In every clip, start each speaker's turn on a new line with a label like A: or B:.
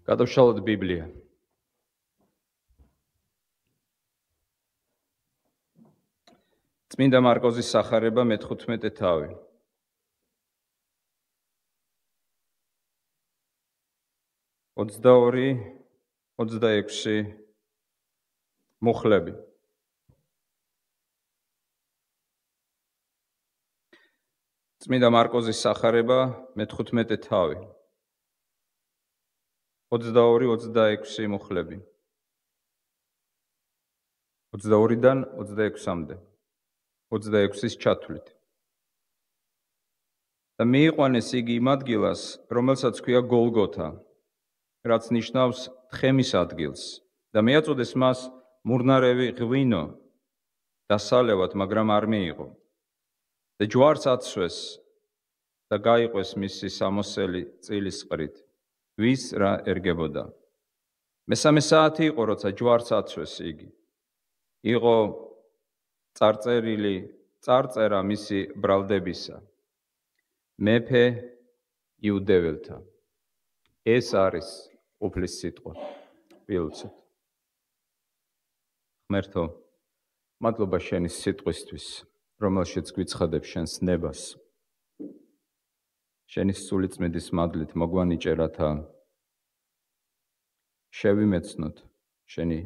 A: გადავშალოთ ბიბლია. წმინდა მარკოზის სახარება მე-15 თავი. ოცდაორი, 26 მუხლები. წმინდა მარკოზის სახარება მე-15 თავი. 22, 26 მუხლები. 22-დან 26-მდე. 26-ის ჩათვლით. და მიიყვანეს იგი იმ ადგილას, რომელსაც ქვია გოლგოთა, რაც ნიშნავს თხემის ადგილს, და მიაწოდეს მას მურნარევი ღვინო დასალევად, მაგრამ არ მიიღო. და ჯვარს აცვეს და გაიყვეს მისი სამოსელი წილის წყრით, ვის რა ერგებოდა. მესამე საათი იყო, როცა ჯვარს აცვეს იგი. იყო წარწერა მისი ბრალდებისა. მეფე იუდეველთა. ეს არის უფლის სიტყვა. ვილოცოთ. ღმერთო, მადლობა შენი სიტყვისთვის, რომელშიც გვიცხადებ შენს ნებას. შენი სულიწმიდის მადლით მოგვანიჭე, რათა შევიმეცნოთ შენი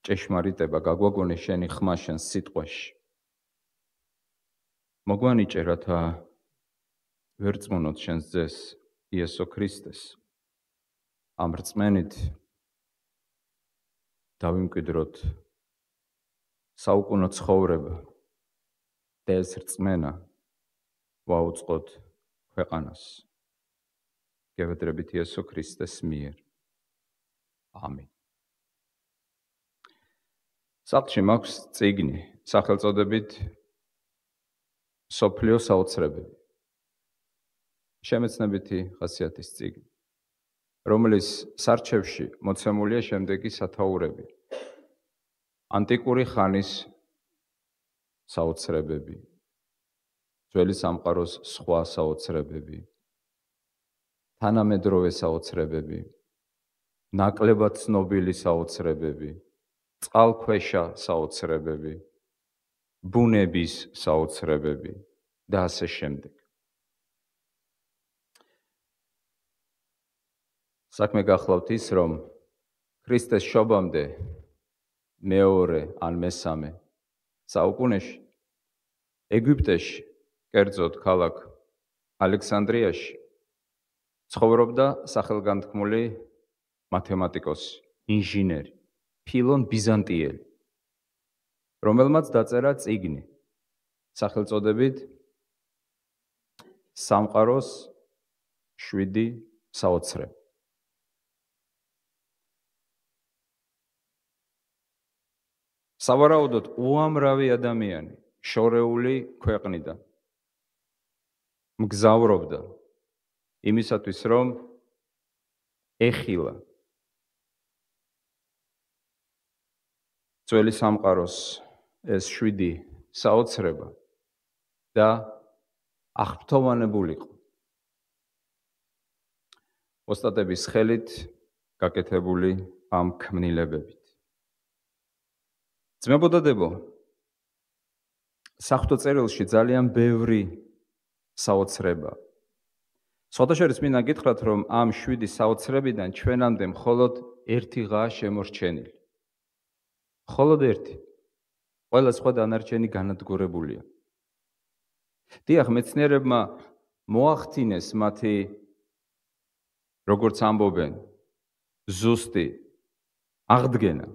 A: ჭეშმარიტება, გაგვაგონე შენი ხმა შენს სიტყვაში. მოგვანიჭე, რათა ვერ წმუნოთ შენს ძეს იესო ქრისტეს. ამ რწმენით დავიმკვიდროთ საუკუნო ცხოვრება და ეს რწმენა ვაუწყოთ ქვეყანას. გევედრებით იესო ქრისტეს მიერ. ამინ. სახლში მაქვს წიგნი, სახელწოდებით მსოფლიო საოცრებები. შემეცნებითი ხასიათის წიგნი, რომლის სარჩევში მოცემულია შემდეგი სათაურები. ანტიკური ხანის საოცრებები, ძველი სამყაროს სხვა საოცრებები, თანამედროვე საოცრებები, ნაკლებად ცნობილი საოცრებები, წყალქვეშა საოცრებები, ბუნების საოცრებები და ასე შემდეგ. საქმე გახლავთ ის, რომ ქრისტეს შობამდე მეორე ან მესამე საუკუნეში ეგვიპტეში, კერძოდ ქალაქ ალექსანდრიაში, ცხოვრობდა სახელგანთქმული მათემატიკოსი, ინჟინერი, ფილონ ბიზანტიელი, რომელმაც დაწერა წიგნი, სახელწოდებით სამყაროს 7 საოცრება. სავარაუდოდ უამრავი ადამიანი შორეული ქვეყნიდან მგზავრობდა იმისათვის, რომ ეხილა ძველი სამყაროს ეს 7 საოცრება და აღფრთოვანებულიყო ოსტატების ხელით გაკეთებული ამ ქმნილებებით. ძმებო და დებო, საღვთო წერილში ძალიან ბევრი საოცრება. სხვადასხვა მინდა გითხრათ, რომ ამ 7 საოცრებიდან ჩვენამდე მხოლოდ ერთიღაა შემორჩენილი. მხოლოდ ერთი. ყველა სხვა დანარჩენი განადგურებულია. დიახ, მეცნიერებმა მოახდინეს მათი, როგორც ამბობენ, ზუსტი აღდგენა,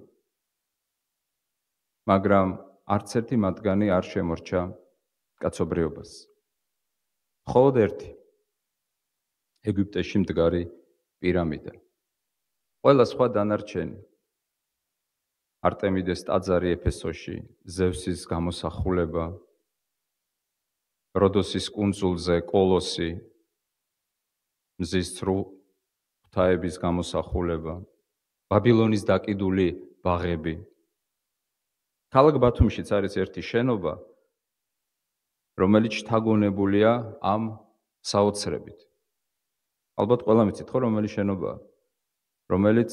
A: მაგრამ არც ერთი მათგანი არ შემორჩა კაცობრიობას. მხოლოდ ერთი. ეგვიპტეში მდგარი პირამიდა. ყველა სხვა დანარჩენი, არტემიდეს ტაძარი ეფესოში, ზევსის გამოსახულება, როდოსის კუნძულზე კოლოსი, მზის ცრუ ღვთაების გამოსახულება, ბაბილონის დაკიდული ბაღები. ქალაქ ბათუმშიც არის ერთი შენობა, რომელიც შთაგონებულია ამ საოცრებით. ალბათ ყველა მიცით ხო, რომელი შენობაა? რომელიც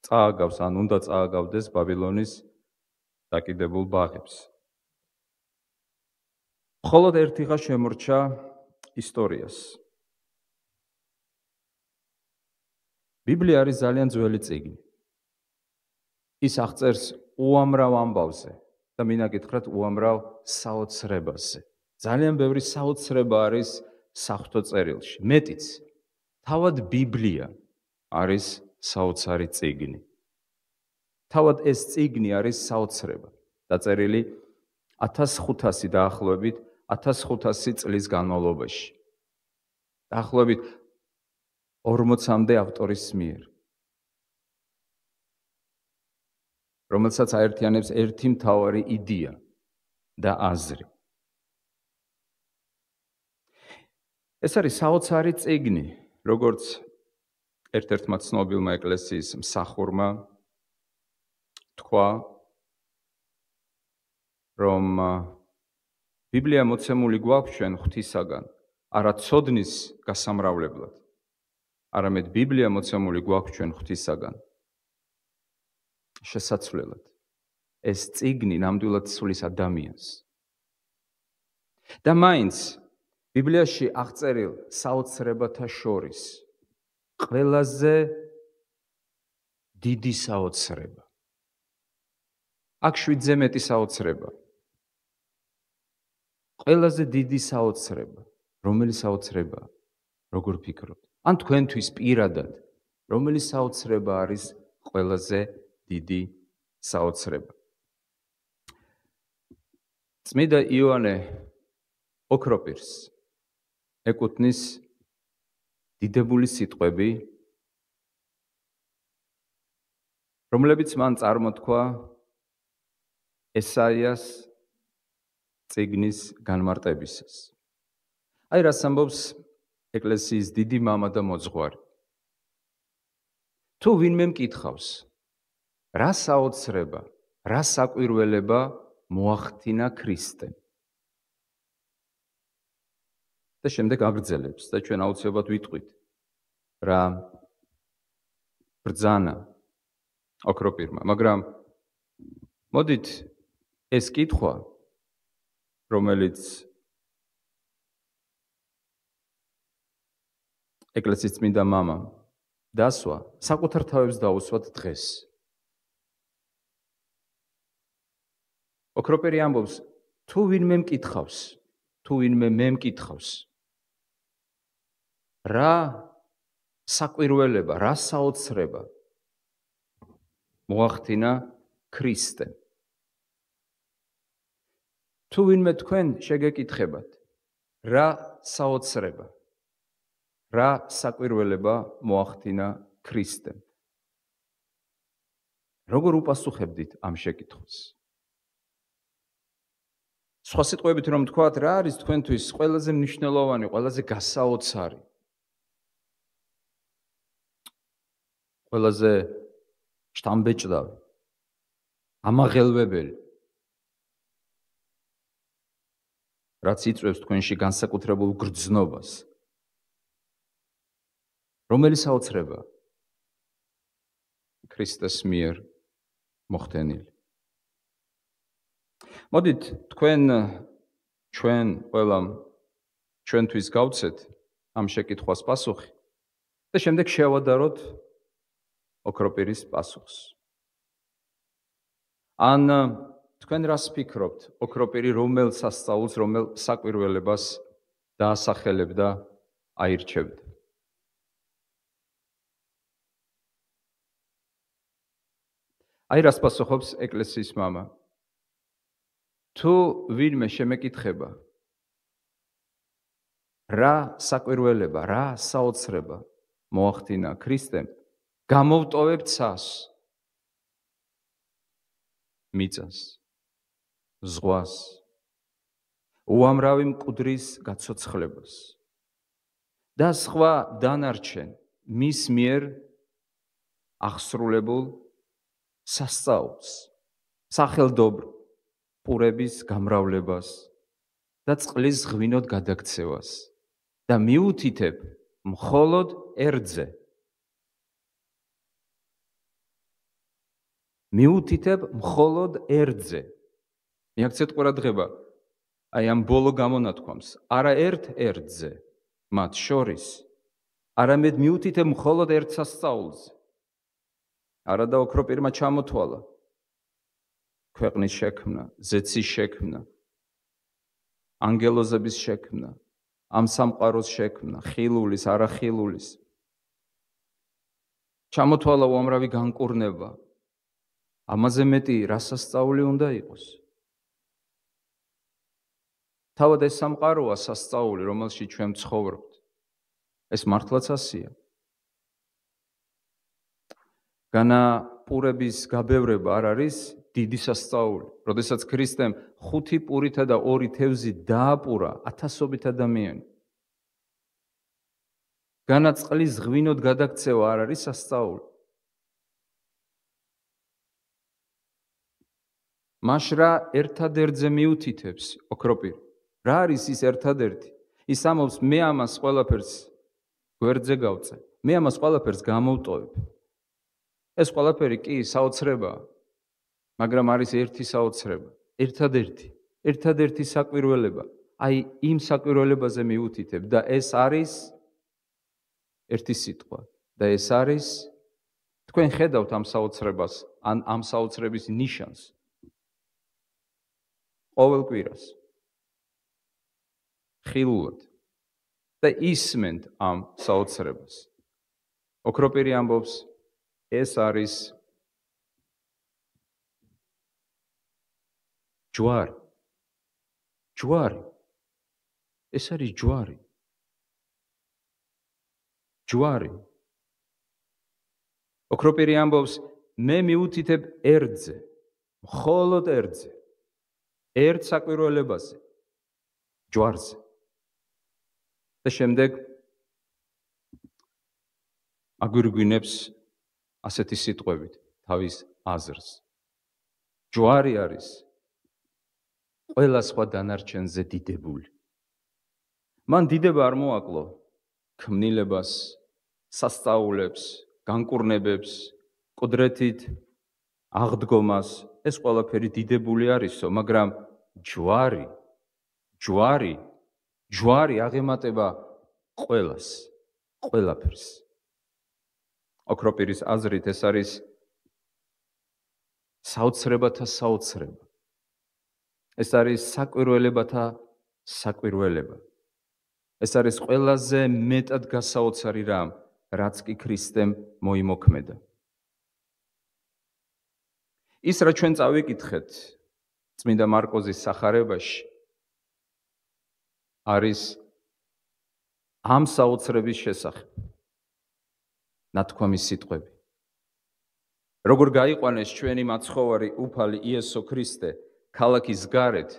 A: წააგავს, ან უნდა წააგავდეს ბაბილონის დაკიდებულ ბაღებს. მხოლოდ ერთი ხა შემორჩა ისტორიას. ბიბლია არის ძალიან ძველი წიგნი. ის აღწერს უამრავ ამბავზე და მინდა გითხრათ უამრავ საოცრებაზე. ძალიან ბევრი საოცრება არის საღვთო წერილში. მეტიც, თავად ბიბლია არის საოცარი წიგნი. თავად ეს წიგნი არის საოცრება. დაწერილი 1500 დაახლოებით 1500 წლის განმავლობაში. დაახლოებით 40-მდე ავტორის მიერ. რომელსაც აერთიანებს ერთი მთავარი იდეა და აზრი. ეს არის საოცარი წიგნი, როგორც ერთ-ერთმა ცნობილმა ეკლესიის მსახურმა თქვა, რომ ბიბლია მოცემული გვაქვს ჩვენ ღვთისაგან, არა ცოდნის გასამრავლებლად, არამედ ბიბლია მოცემული გვაქვს ჩვენ ღვთისაგან შესაცვლელად. ეს წიგნი ნამდვილად სulis ადამიანს. და მაინც ბიბლიაში აღწერილ საოცრებათა შორის ყველაზე დიდი საოცრება. აქ 7-ზე მეტი საოცრება. ყველაზე დიდი საოცრება. რომელი საოცრება? როგორ ფიქრობთ? ან თქვენთვის პირადად, რომელი საოცრება არის ყველაზე დიდი საოცრება? წმიდა იოანე ოქროპირს ეკუთვნის დიდებული სიტყვები, რომლებიც მან წარმოთქვა ესაიას წიგნის განმარტებისას. აი რას ამბობს ეკლესიის დიდი მამა და მოძღვარი. თუ ვინმე მკითხავს, რა საოცრება, რა საკვირველება მოახდინა ქრისტემ. და შემდეგ აგრძელებს და ჩვენ აუცილებლად ვიტყვით რა ბრძანა ოქროპირმა, მაგრამ მოდით ეს კითხვა, რომელიც ეკლესიის წმინდა მამამ დასვა, საკუთარ თავებს დაუსვათ დღეს. ოქროპირი ამბობს, თუ ვინმე მკითხავს, თუ ვინმე მე მკითხავს, რა საკვირველება, რა საოცრება მოახდინა ქრისტემ. თუ ვინმე თქვენ შეგეკითხებათ, რა საოცრება, რა საკვირველება მოახდინა ქრისტემ. როგორ უპასუხებდით ამ შეკითხვას? სხვა სიტყვებით რომ თქვათ, რა არის თქვენთვის ყველაზე მნიშვნელოვანი, ყველაზე გასაოცარი, ყველაზე შთამბეჭდავი, ამაღელვებელი, რაც იწვევს თქვენში განსაკუთრებულ გრძნობას. რომელი საოცრება? ქრისტეს მიერ მოხდენილი. მოდით ჩვენ ყველამ ჩვენთვის გავცეთ ამ შეკითხვას პასუხი და შემდეგ შევადაროთ ოქროპირის პასუხს. ან თქვენ რას ფიქრობთ, ოქროპირი რომელ სასწაულს, რომელ საკვირველებას დაასახელებდა, აირჩევდა? აი რას პასუხობს ეკლესიის მამა. თუ ვინმე შემეკითხება, რა საკვირველება, რა საოცრება მოახდინა ქრისტემ, გამოვტოვებ ცას, მიწას, ზღვას, უამრავი მკვდრის გაცოცხლებას და სხვა დანარჩენ მის მიერ აღსრულებულ სასწაულს, სახელდობრ პურების გამრავლებას და წყლის ღვინოდ გადაქცევას და მიუთითებ მხოლოდ ერთზე, მიუთითებ მხოლოდ ერთზე. მიაქცეთ ყურადღება, აი ამ ბოლო გამონათქვამს, არა ერთ-ერთზე, მათ შორის, არამედ მიუთითებ მხოლოდ ერთ სასწაულზე. არა და ოქროპირმა ჩამოთვალა ქვეყნის შექმნა, ზეცის შექმნა, ანგელოზების შექმნა, ამ სამყაროს შექმნა, ხილულის, არახილულის. ჩამოთვალა უამრავი განკურნება. ამაზე მეტი რა სასწაული უნდა იყოს? თავად ეს სამყაროა სასწაული, რომელშიც ჩვენ ცხოვრობთ. ეს მართლაც ასია. განა პურების გაბევრება არ არის დიდი სასწაული. როდესაც ქრისტემ 5 პურითა და 2 თევზით დააპურა ათასობით ადამიანი. განა წყლის ღვინოდ გადაქცევა არ არის სასწაული. მაშრა ერთადერთზე მიუთითებს ოქროპირი. რა არის ის ერთადერთი? ის ამბობს, მე ამას ყველაფერს გვერდზე გავწე. მე ამას ყველაფერს გამოვტოვებ. ეს ყველაფერი კი საოცრებაა, მაგრამ არის ერთი საოცრება, ერთადერთი საკვირველება. აი იმ საკვირველებაზე მიუთითებ და ეს არის ერთი სიტყვა და ეს არის თქვენ ხედავთ ამ საოცრებას, ამ საოცრების ნიშანს. ყოველ კვირას ხილულად და ისმენთ ამ საოცრებას. ოქროპირი ამბობს, ეს არის ჯვარი. ჯვარი. ეს არის ჯვარი. ჯვარი. ოქროპირი ამბობს, მე მიუთითებ ერთზე, მხოლოდ ერთზე. ერთ საკვირველებაზე, ჯვარზე. და შემდეგ აგვირგვინებს ასეთი სიტყვებით თავის აზრს. ჯვარი არის ყველა სხვა დანარჩენზე დიდებული. მან დიდება არ მოაკლო ქმნილებას, სასწაულებს, განკურნებებს, ყდრეთით აღდგომას, ეს ყველაფერი დიდებული არისო, მაგრამ ჯვარი აღემატება ყველას, ყველაფერს. ოქროპირის აზრით ეს არის საოცრებათა საოცრება. ეს არის საკვირველებათა საკვირველება. ეს არის ყველაზე მეტად გასაოცარი რამ, რაც კი ქრისტემ მოიმოქმედა. ის რა ჩვენ წავიკითხეთ წმინდა მარკოზის სახარებაში არის ამ საოცრების შესახებ ნათქვამის სიტყვები. როგორ გაიყვანეს ჩვენი მაცხოვარი უფალი იესო ქრისტე ქალაქის გარეთ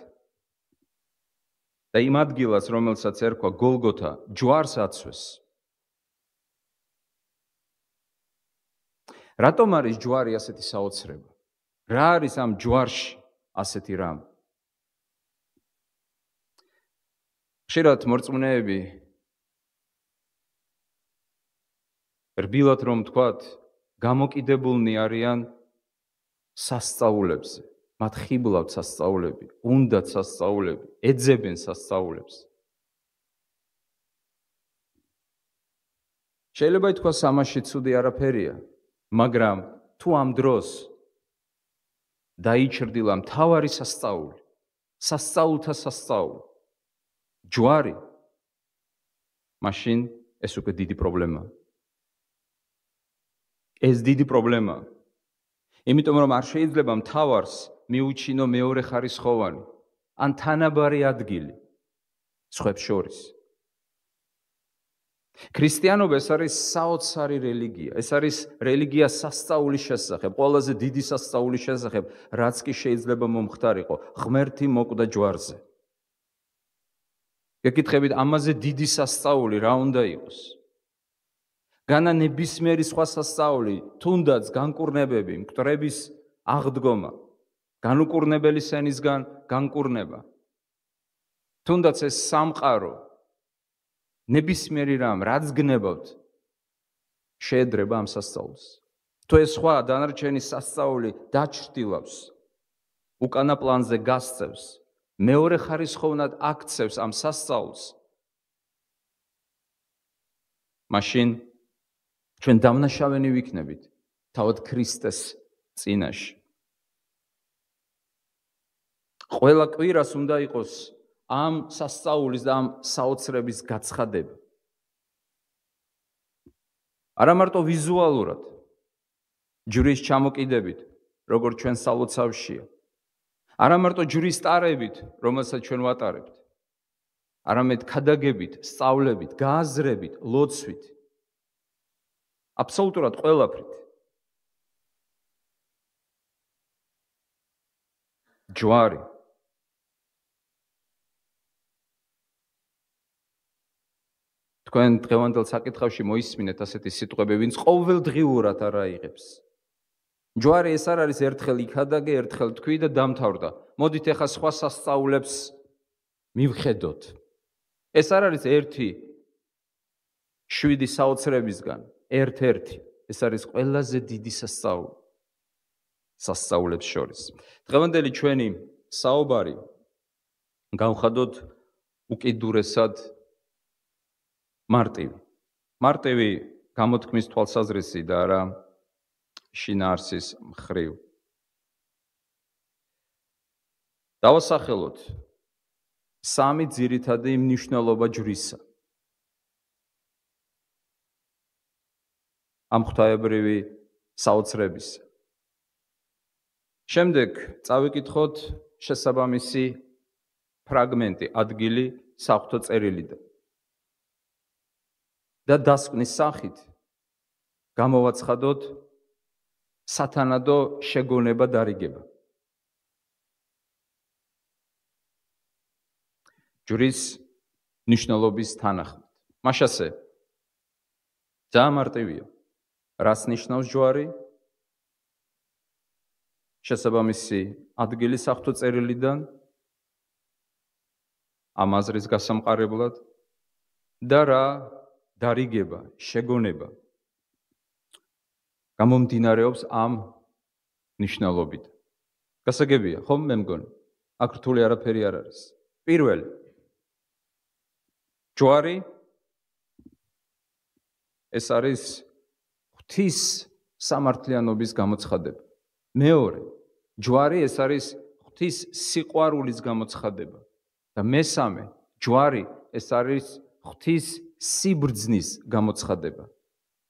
A: და იმ ადგილას, რომელსაც ერქვა გოლგოთა, ჯვარს აცვეს. რატომ არის ჯვარი ასეთი საოცრება? რა არის ამ ჯვარში ასეთი რამ? ხშირად მორწმუნეები რბილად რომ ვთქვათ, გამოკიდებულნი არიან სასწაულებზე. მათ ხიბლავთ სასწაულები, უნდათ სასწაულები, ეძებენ სასწაულებს. შეიძლება ითქვას, ამაში ცუდი არაფერია, მაგრამ თუ ამ დროს დაიჩრდილა მთავარი სასწაული, სასწაულთა სასწაული, ჯვარი, მაშინ ეს უკვე დიდი პრობლემაა. ეს დიდი პრობლემაა. იმიტომ რომ არ შეიძლება მთავარს მიუჩინო მეორე ხარისხოვანი, ან თანაბარი ადგილი სხვებს შორის. ქრისტიანობა ეს არის საოცარი რელიგია. ეს არის რელიგია სასწაულის შესახებ, ყველაზე დიდი სასწაულის შესახებ, რაც კი შეიძლება მომხდარიყო, ღმერთი მოკვდა ჯვარზე. გეკითხებით, ამაზე დიდი სასწაული რა უნდა იყოს? განა ნებისმიერი სხვა სასწაული, თუნდაც განკურნებები, მკვდრების აღდგომა, განუკურნებელი სენისგან განკურნება. თუნდაც ეს სამყარო, ნებისმიერი რამ, რაც გნებავთ, შეედრება ამ სასწაულს. თუ ეს სხვა დანარჩენი სასწაული დაჩრდილავს, უკანა პლანზე გასცევს, მეორე ხარისხოვნად აქცევს ამ სასწაულს, მაშინ ჩვენ დამნაშავენი ვიქნებით თავად ქრისტეს წინაშე. ყველა კვირას უნდა იყოს ამ სასწაულის და ამ საოცრების გაცხადება. არა მარტო ვიზუალურად, ჯვრის ჩამოკიდებით, როგორც ჩვენ სალოცავშია. არა მარტო ჯვრის ტარებით, რომელსაც ჩვენ ვატარებთ. არამედ ქადაგებით, სწავლებით, გააზრებით, ლოცვით. აბსოლუტურად ყველაფრით. ჯვარი. თქვენ დღევანდელ საკითხავში მოისმინეთ ასეთი სიტყვები, ვინც ყოველდღიურად არ აიღებს. ჯვარი ეს არ არის ერთხელ იქადაგე, ერთხელ თქვი და დამთავრდა. მოდით ახლა სხვა სასწაულებს მივხედოთ. ეს არ არის ერთი 7 საოცრებისგან, ერთ-ერთი. ეს არის ყველაზე დიდი სასწაული სასწაულებს შორის. დღევანდელი ჩვენი საუბარი გავხადოთ უკიდურესად მარტივი. მარტივი გამოთქმის თვალსაზრისი და არა შინაარსის მხრივ. დავასახელოთ 3 ძირითადი მნიშვნელობა ჯვრისა. ამ ღვთაებრივი საოცრებისა. შემდეგ წავიკითხოთ შესაბამისი ფრაგმენტი, ადგილი საღვთო წერილიდან. და დასკვნის სახით გამოვაცხადოთ სათანადო შეგონება დარიგება. ჯვრის ნიშნულობის თანახმად. მაშასე ძალიან მარტივია. რას ნიშნავს ჯვარი? შესაბამისი ადგილი საღვთო წერილიდან ამ აზრის გასამყარებლად და რა დარიგება, შეგონება გამომდინარეობს ამ ნიშნულობით. გასაგებია, ხომ მე მგონი? აქ რთული არაფერი არ არის. პირველი ჯვარი ეს არის ღვთის სამართლიანობის გამოცხადება. მეორე ჯვარი ეს არის ღვთის სიყვარულის გამოცხადება. და მესამე ჯვარი ეს არის ღვთის სიბრძნის გამოცხადება.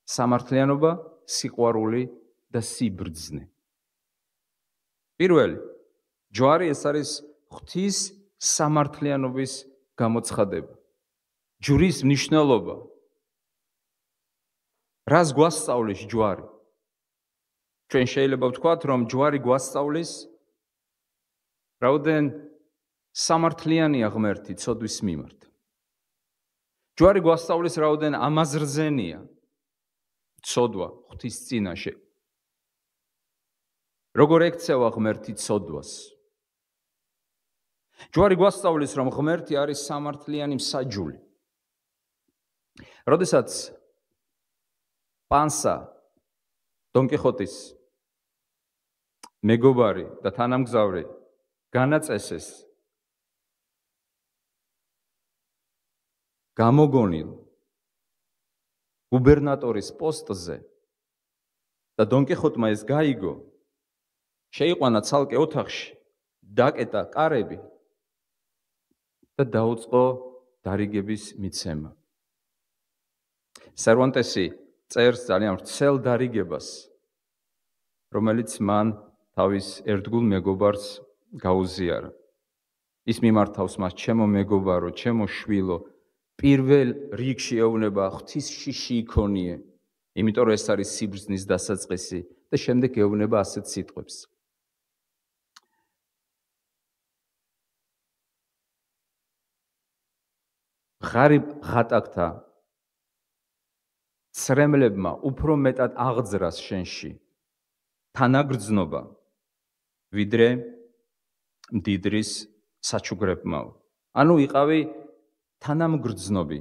A: სამართლიანობა, სიყვარული და სიბრძნე. პირველი ჯვარი ეს არის ღვთის სამართლიანობის გამოცხადება. ჯვრის მნიშვნელობა. რას გვასწავლის ჯვარი? ჩვენ შეიძლება ვთქვათ, რომ ჯვარი გვასწავლის რაოდენ სამართლიანია ღმერთი ცოდვის მიმართ. ჯვარი გვასწავლის რაოდენ ამაზრზენია ცოდვა ღვთის წინაშე. როგორ ექცევა ღმერთი ცოდვას? ჯვარი გვასწავლის, რომ ღმერთი არის სამართლიანი მსაჯული. როდესაც პანსა დონ კიხოტის მეგობარი და თანამგზავრი განაწესეს გამოგონილ გუბერნატორის პოსტზე და დონ კიხოტმა ეს გაიგო, შეიყვანა ცალკე ოთახში, დაკეტა კარები და დაუწყო დარიგების მიცემა. სერვანტესი წერს ძალიან ვრცელ დარიგებას, რომელიც მან თავის ერთგულ მეგობარს გაუზიარა. ის მიმართავს მას, ჩემო მეგობარო, ჩემო შვილო, პირველ რიგში ეუბნება ღვთის შიში იქონიე, იმიტომ რომ ეს არის სიბრძნის დასაწყისი და შემდეგ ეუბნება ასეთ სიტყვებს. ღარიბ ღატაკთა ცრემლებმა უფრო მეტად აღძრას შენში თანაგრძნობა, ვიდრე მდიდრის საჩუქრებმაო. ანუ იყავი თანამგრძნობი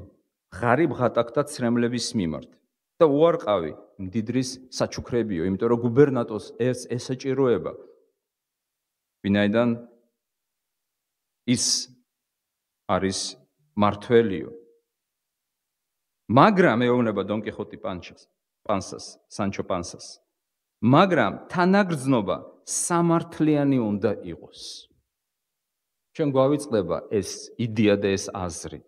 A: ღარიბ ღატაკთა ცრემლების მიმართ და უარყავი მდიდრის საჩუქრებიო, იმიტომ რომ გუბერნატორს ესაჭიროება, ვინაიდან ის არის მართველიო. მაგრამ ეუბნება დონ კიხოტი სანჩო პანსას. მაგრამ თანაგრძნობა სამართლიანი უნდა იყოს. ჩვენ გვავიწყდება ეს იდეა და ეს აზრი.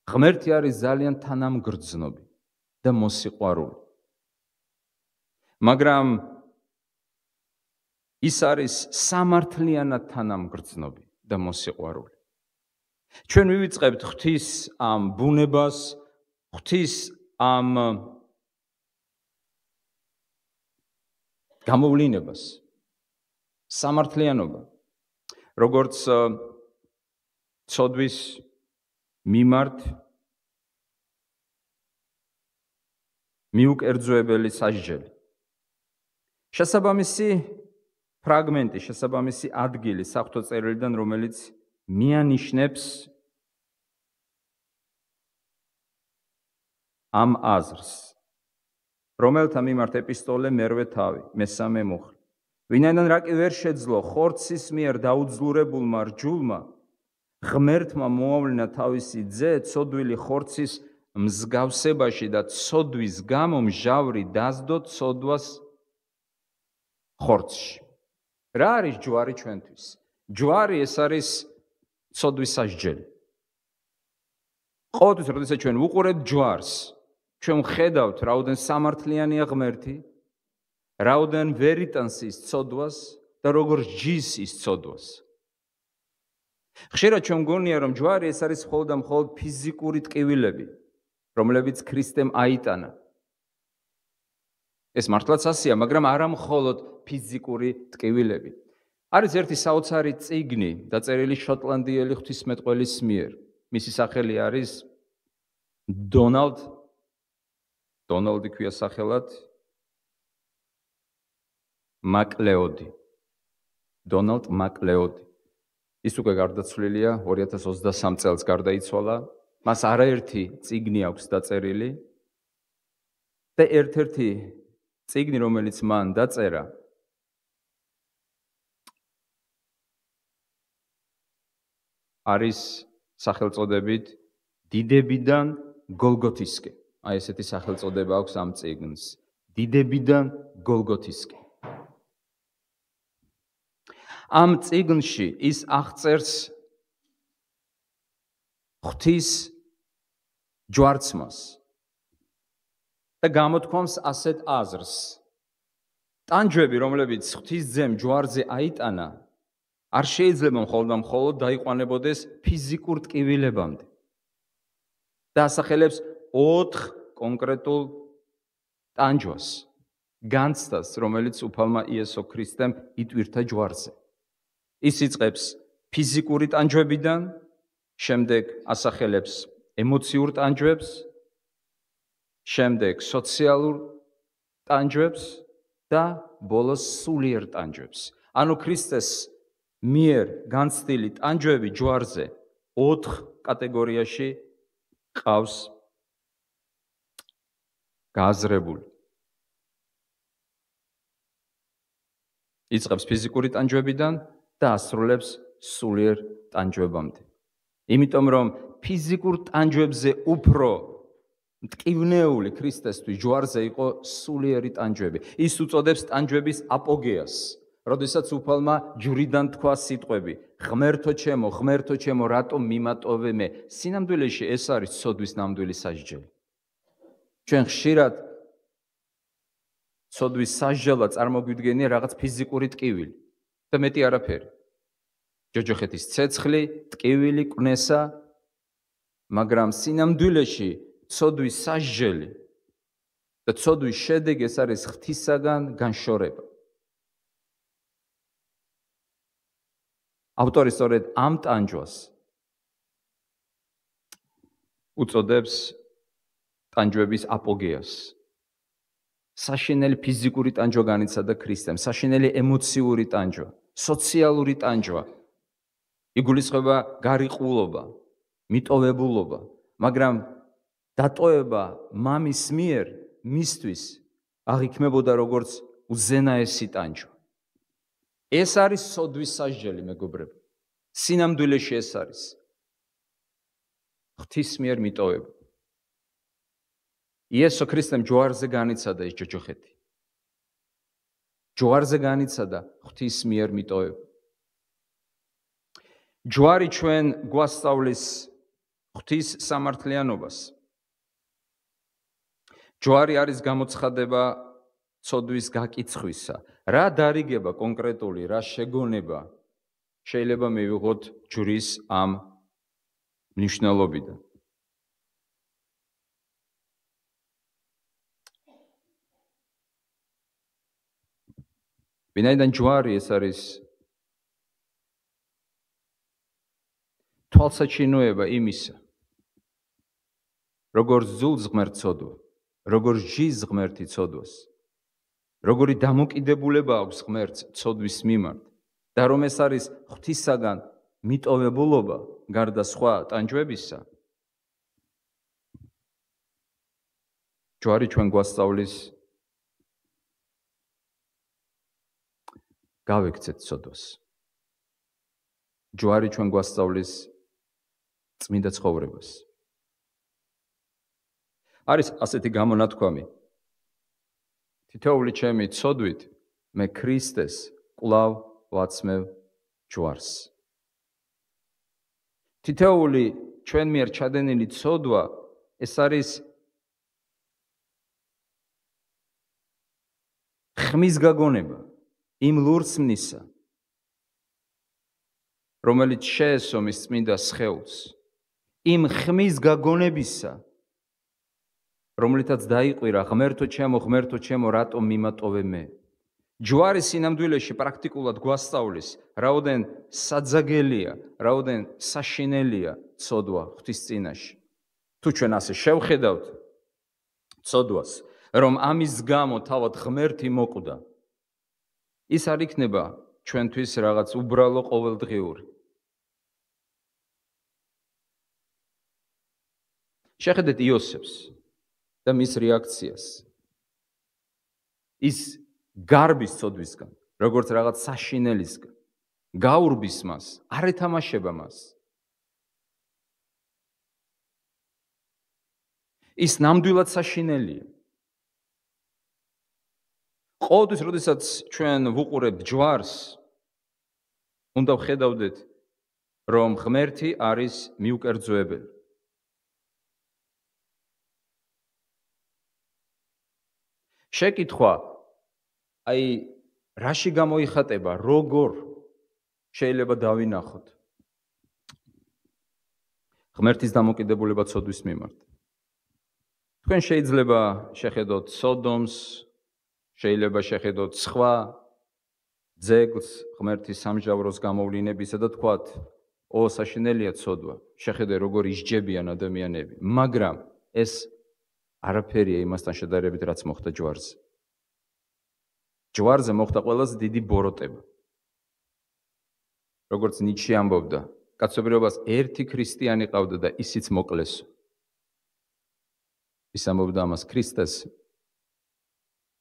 A: ღმერთი არის ძალიან თანამგრძნობი და მოსიყვარული. მაგრამ ის არის სამართლიანად თანამგრძნობი და მოსიყვარული. ჩვენ ვივიწყებთ ღვთის ამ ბუნებას, ღვთის ამ გამოვლინებას, სამართლიანობა, როგორც ცოდვის მიმართ მიუკერძოებელი სასჯელი. შესაბამისი ფრაგმენტი, შესაბამისი ადგილი საღვთო წერილიდან, რომელიც მიანიშნებს ამ აზრს, რომელთა მიმართ ეპისტოლე მერვე თავი, მესამე მუხლი. ვინაიდან რა კი ვერ შეძლო ხორცის მიერ დაუძლურებულმა რჯულმა, ღმერთმა მოავლინა თავისი ძე ცოდვილი ხორცის მსგავსებაში და ცოდვის გამო მჟავრი დასდო ცოდვას ხორცში. რა არის ჯვარი ჩვენთვის? ჯვარი ეს არის ცოდვის სასჯელი. ყოველთვის, როდესაც ჩვენ ვუყურებთ ჯვარს, ჩვენ ვხედავთ, რაოდენ სამართლიანია ღმერთი, რაოდენ ვერ იტანს ის ცოდვას და როგორ ჯის ის ცოდვას. ხშირად ჩვენ გონია, რომ ჯვარი ეს არის მხოლოდ და მხოლოდ ფიზიკური ტკივილები, რომლებიც ქრისტემ აიტანა. ეს მართლაც ასეა, მაგრამ არა მხოლოდ ფიზიკური ტკივილები. არის ერთი საოცარი წიგნი, დაწერილი შოტლანდიელი ღვთისმეტყველის მიერ. მისი სახელი არის დონალდი ქვია სახელად მაკლეოდი. დონალდ მაკლეოდი. ის უკვე გარდაცვლილია 2023 წელს გარდაიცვალა. მას არაერთი წიგნი აქვს დაწერილი და ერთ-ერთი წიგნი, რომელიც მან დაწერა, არის სახელწოდებით დიდებიდან გოლგოთისკენ. აი ესეთი სახელწოდება აქვს ამ წიგნს. დიდებიდან გოლგოთისკენ. ამ წიგნში ის აღწერს ღვთის ჯვარცმას და გამოთქვამს ასეთ აზრს. ტანჯვები, რომლებიც ღვთის ძემ ჯვარზე აიტანა, არ შეიძლება მხოლოდ დაიყვანებოდეს ფიზიკურ ტკივილებამდე. და ასახელებს 4 კონკრეტულ ტანჯვას, განცდას, რომელიც უფალმა იესო ქრისტემ იტვირთა ჯვარზე. ის იწყებს ფიზიკური ტანჯვებიდან, შემდეგ ასახელებს ემოციურ ტანჯვებს, შემდეგ სოციალურ ტანჯვებს და ბოლოს სულიერ ტანჯვებს. ანუ ქრისტეს მიერ განცდილი ტანჯვები ჯვარზე 4 კატეგორიაში ყავს გააზრებული. იწყებს ფიზიკური ტანჯვებიდან და ასრულებს სულიერ ტანჯვებამდე. იმიტომ რომ ფიზიკურ ტანჯვებზე უფრო მტკივნეული ქრისტესთვის ჯვარზე იყო სულიერი ტანჯვები. ის უწოდებს ტანჯვების აპოგეას, როდესაც უფალმა ჯვრიდან თქვა სიტყვები: ღმერთო ჩემო, რატომ მიმატოვე მე? სინამდვილეში ეს არის ცოდვის ნამდვილი სასჯელი. ჩვენ ხშირად ცოდვის სასჯელად წარმოგვიდგენია რაღაც ფიზიკური ტკივილი და მეტი არაფერი. ჯოჯოხეთის ცეცხლი, ტკივილი, კვნესა, მაგრამ სინამდვილეში ცოდვის სასჯელი და ცოდვის შედეგი ეს არის ღვთისაგან განშორება. ავტორი სწორედ ამ ტანჯვას უწოდებს ტანჯვების აპოგეას. საშინელი ფიზიკური ტანჯვა განიცადა ქრისტემ, საშინელი ემოციური ტანჯვა, სოციალური ტანჯვა. იგულისხმება გარიყულობა, მიტოვებულობა, მაგრამ დატოვება მამის მიერ მისთვის აღიქმებოდა როგორც უზენაესი ტანჯვა. ეს არის სოდვის სასჯელი, მეგობრებო. სინამდვილეში ეს არის ღვთის მიერ მიტოვება. იესო ქრისტემ ჯვარზე განიცადა ეს ჯოჯოხეთი. ჯვარზე განიცადა ღვთის მიერ მიტოვება. ჯვარი ჩვენ გვასწავლის ღვთის სამართლიანობას. ჯვარი არის გამოცხადება ცოდვის გაკიცხვისა. რა დარიგება კონკრეტული, რა შეგონება შეიძლება მივიღოთ ჯვრის ამ მნიშვნელობიდან. ვინაიდან ჯვარი ეს არის თვალსაჩინოება იმისა, როგორც ძულს ღმერთს ცოდვა, როგორც ჯის ღმერთი ცოდვას, როგორი დამოკიდებულება აქვს ღმერთს ცოდვის მიმართ და რომ ეს არის ღვთისაგან მიტოვებულობა გარდა სხვა ტანჯვებისა. ჯვარი ჩვენ გვასწავლის გავექცეთ ცოდვას. ჯვარი ჩვენ გვასწავლის წმინდა ცხოვრებას. არის ასეთი გამონათქვამი. თითოეული ჩემი ცოდვით მე ქრისტეს კვლავ ვაცმევ ჯვარს. თითოეული ჩვენ მიერ ჩადენილი ცოდვა ეს არის ხმის გაგონება იმ ლურსმნისა, რომელიც შეესო მის წმინდა სხეულს, იმ ხმის გაგონებისა, რომლითაც დაიყვირა ღმერთო ჩემო, რატომ მიმატოვე მე. ჯვარი სინამდვილეში პრაქტიკულად გვასწავლის, რაოდენ საძაგელია, რაოდენ საშინელია ცოდვა ღვთის წინაშე. თუ ჩვენ ასე შევხედავთ ცოდვას, რომ ამის გამო თავად ღმერთი მოკვდა, ის არ იქნება ჩვენთვის რაღაც უბრალო ყოველდღიური. შეხედეთ იოსებს და მის რეაქციას. ის გარბის ცოდვისგან, როგორც რაღაც საშინელისგან, გაურბის მას, არ ეთამაშება მას. ის ნამდვილად საშინელია. ყოველთვის, როდესაც ჩვენ ვუყურებთ ჯვარს, უნდა ვხედავდეთ, რომ ღმერთი არის მიუკერძოებელი. შეკითხვა, რაში გამოიხატება, როგორ შეიძლება დავინახოთ ღმერთის დამოკიდებულება ცოდვის მიმართ. თქვენ შეიძლება შეხედოთ სოდომს, შეიძლება შეხედოთ სხვა ძეგლს ღმერთის სამჟავროს გამოვლინებისა და თქვათ, საშინელია ცოდვა, შეხედე როგორ ისჯებიან ადამიანები, მაგრამ ეს არაფერია იმასთან შედარებით, რაც მოხდა ჯვარზე. ჯვარზე მოხდა ყველაზე დიდი ბოროტება. როგორც ნიჩე ამბობდა, კაცობრიობას ერთი ქრისტიანი ყავდა და ისიც მოკლესო. ის ამბობდა ამას ქრისტეს.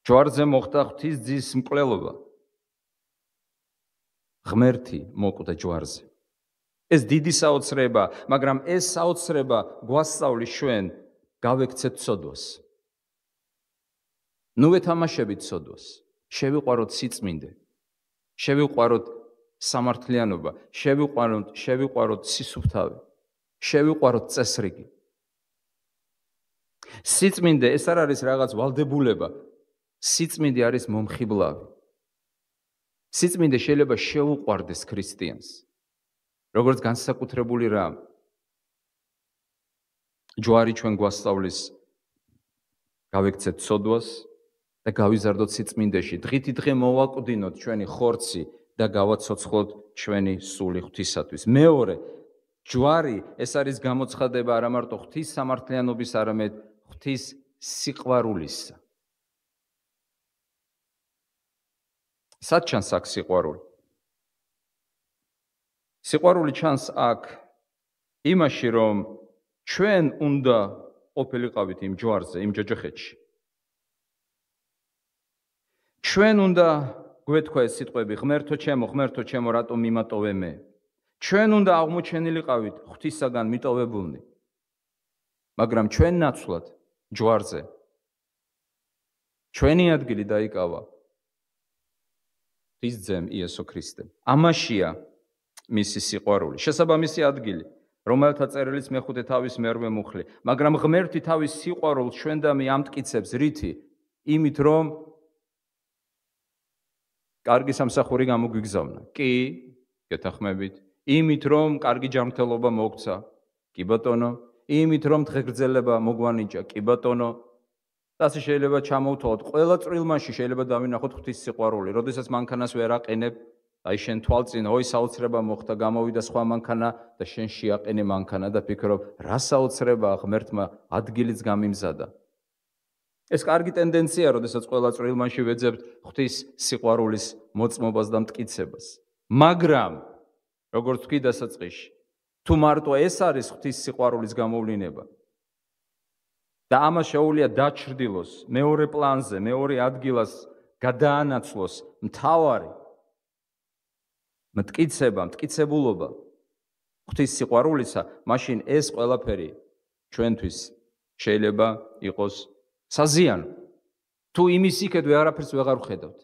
A: ჯვარზე მოხდა ღვთის ძის მკვლელობა. ღმერთი მოკვდა ჯვარზე. ეს დიდი საოცრება, მაგრამ ეს საოცრება გვასწავლის ჩვენ გავექცეთ ცოდვას. ნუ ვეთამაშებით ცოდვას. შევიყვაროთ სიწმინდე. შევიყვაროთ სამართლიანობა, შევიყვაროთ სისუფთავე. შევიყვაროთ წესრიგი. სიწმინდე ეს არ არის რაღაც ვალდებულება. სიწმინდე არის მომხიბლავი. სიწმინდე შეიძლება შეუყვარდეს ქრისტიანს. როგორც განსაკუთრებული რამ. ჯვარი ჩვენ გვასწავლის გავექცეთ ცოდვას და გავიზარდოთ სიწმინდეში. დღითი დღე მოვაკვდინოთ ჩვენი ხორცი და გავაცოცხლოთ ჩვენი სული ღვთისათვის. მეორე, ჯვარი ეს არის გამოცხადება არა მარტო ღვთის სამართლიანობის, არამედ ღვთის სიყვარულისა. სად ჩანს აქ სიყვარული? სიყვარული ჩანს აქ იმაში, რომ ჩვენ უნდა ყოფილიყავით იმ ჯვარზე, იმ ჯოჯოხეთში. ჩვენ უნდა გვეთქვა ეს სიტყვები, ღმერთო ჩემო, რატომ მიმატოვე მე? ჩვენ უნდა აღმოჩენილიყავით ღვთისაგან მიტოვებულნი. მაგრამ ჩვენ ნაცვლად ჯვარზე ჩვენი ადგილი დაიკავა ღვთის ძემ იესო ქრისტემ. ამაშია მისი სიყვარული, შესაბამისი ადგილი, რომელთა წერილიც მეხუთე თავის მერვე მუხლი, მაგრამ ღმერთი თავის სიყვარულს ჩვენდამი ამტკიცებს რითი? იმით, რომ კარგი სამსახური გამოგვიგზავნა. კი, გეთანხმებით. იმით, რომ კარგი ჯანმრთელობა მოგცა. კი ბატონო. იმით, რომ დღეგრძელება მოგვანიჭა. კი ბატონო. ასე შეიძლება ჩამოვთვალოთ. ყველა წვრილმაში შეიძლება დავინახოთ ღვთის სიყვარული. როდესაც მანქანას ვერ აყენებ, აი შენ თვალწინ, ой, საოცრება მოხდა, გამოვიდა სხვა მანქანა და შენ შეაყენე მანქანა და ფიქრობ, რა საოცრებაა, ღმერთმა ადგილიც გამიმზადა. ეს კარგი ტენდენცია, როდესაც ყველა წვრილმაში ვეძებთ ღვთის სიყვარულის მოწმობას და მტკიცებას. მაგრამ, როგორც თქვი დასაწყისში, თუ მარტო ეს არის ღვთის სიყვარულის გამოვლინება და ამას შეუძლია დაჩრდილოს მეორე პლანზე, მეორე ადგილას გადაანაცვლოს მთავარი მტკიცება, მტკიცებულობა ღვთის სიყვარულისა, მაშინ ეს ყველაფერი ჩვენთვის შეიძლება იყოს საზიანო. თუ იმის იქეთ ვეღარაფერს ვეღარ ვხედავთ.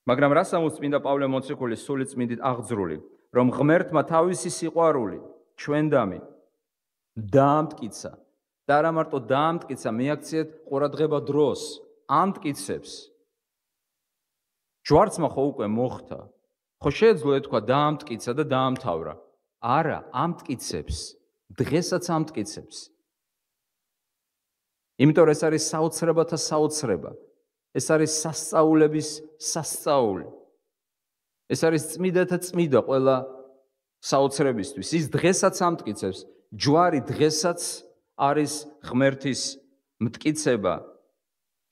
A: მაგრამ რას ამბობს წმინდა პავლე მოციქულის სული წმინდით აღძრული, რომ ღმერთმა თავისი სიყვარული ჩვენდამი დაამტკიცა და არა მარტო დაამტკიცა, მიაქციეთ ყურადღება დროს, ამტკიცებს. ჯვარცმა ხო უკვე მოხდა, ხო შეეძლო ეთქვა დაამტკიცა და დაამთავრა. არა, ამტკიცებს, დღესაც ამტკიცებს. იმიტომ ეს არის საოცრებათა საოცრება. ეს არის სასწაულების სასწაული. ეს არის წმიდათა წმიდა ყველა საოცრებისთვის. ის დღესაც ამტკიცებს, ჯვარი დღესაც არის ღმერთის მტკიცება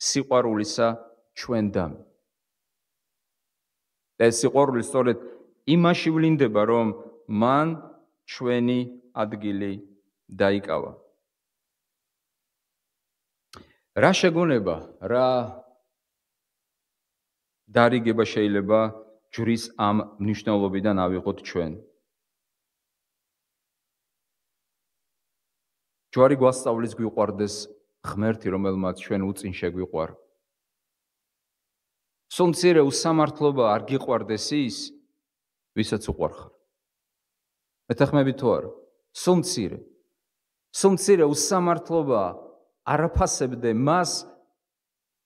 A: სიყვარულისა ჩვენდამი. ეს სიყვარული სწორედ იმაში ვლინდება, რომ მან ჩვენი ადგილი დაიკავა. რა შეგონება, რა დარიგება შეიძლება ჯვრის ამ მნიშვნელობიდან ავიღოთ ჩვენ? ჯვარი გვასწავლის გვიყვარდეს ღმერთი, რომელმაც ჩვენ უწინ შეგვიყვარა. სულ მცირე უსამართლობა არ გიყვარდეს ის, ვისაც უყვარხარ. მეთანხმებით თუ არა? სულ მცირე უსამართლობა არაფასებდე მას,